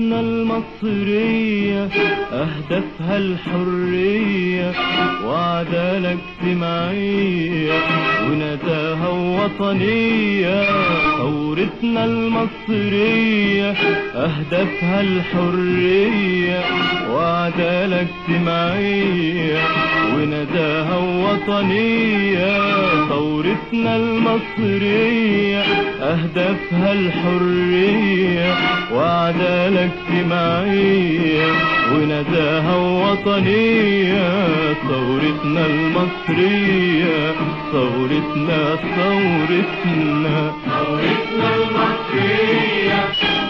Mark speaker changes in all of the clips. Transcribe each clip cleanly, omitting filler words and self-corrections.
Speaker 1: ثورتنا المصرية أهدافها الحرية وعدالة اجتماعية ونزاهة وطنية. ثورتنا المصرية أهدافها الحرية وعدالة اجتماعية ونزاهة وطنية. ثورتنا المصرية أهدافها الحرية وعدالة اجتماعية ونزاهة وطنية. ثورتنا المصرية ثورتنا ثورتنا
Speaker 2: ثورتنا المصرية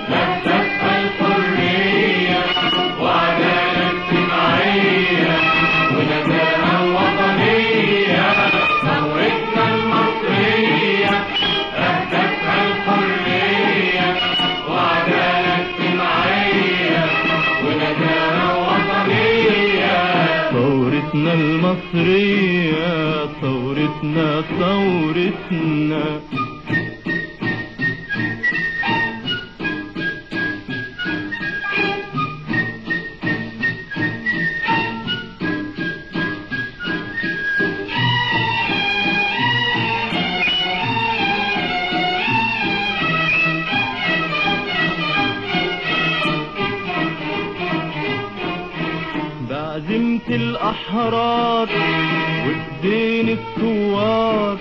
Speaker 2: أهدافها الحرية وعدالة اجتماعية ونزاهة وطنية. ثورتنا المصرية أهدافها الحرية وعدالة اجتماعية ونزاهة وطنية.
Speaker 1: ثورتنا المصرية ثورتنا ثورتنا. بعزيمة الأحرار والدين الثوار.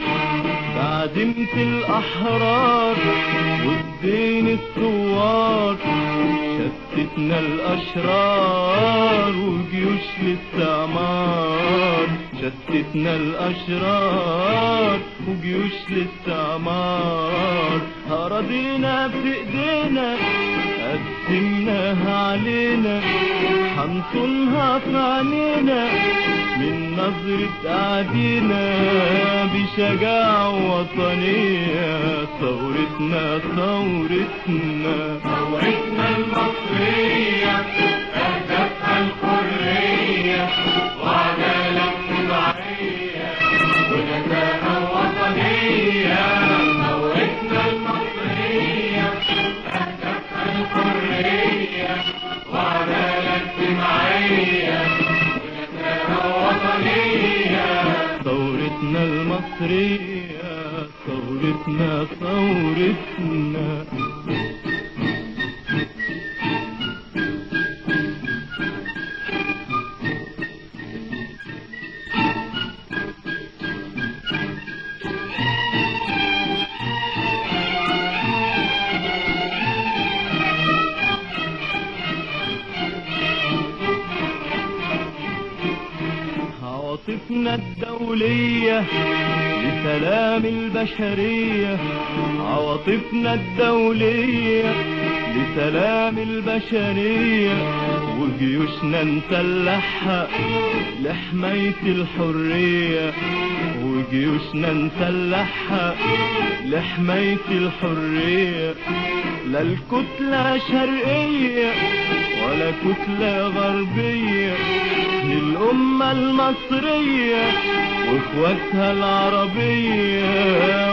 Speaker 1: بعزيمة الأحرار والدين الثوار شتتنا الأشرار وجيوش الاستعمار. شتتنا الأشرار وجيوش الاستعمار. أراضينا في إيدينا قسمناها علينا حنصونها في عينينا من نظرة أعدينا بشجاعة وطنية. ثورتنا ثورتنا
Speaker 2: ثورتنا المصرية أهدافها الحرية وعدالة اجتماعية ونزاهة وطنية. ثورتنا المصرية أهدافها الحرية وعدالة اجتماعية ونزاهة وطنية.
Speaker 1: ثورتنا المصرية ثورتنا ثورتنا. عواطفنا الدولية لسلام البشرية. عواطفنا الدولية لسلام البشرية وجيوشنا نسلحها لحماية الحرية. وجيوشنا نسلحها لحماية الحرية. لا الكتلة شرقية ولا كتلة غربية للأمة المصرية واخواتها العربية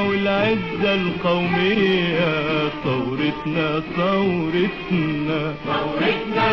Speaker 1: والعزة القومية. ثورتنا ثورتنا
Speaker 2: ثورتنا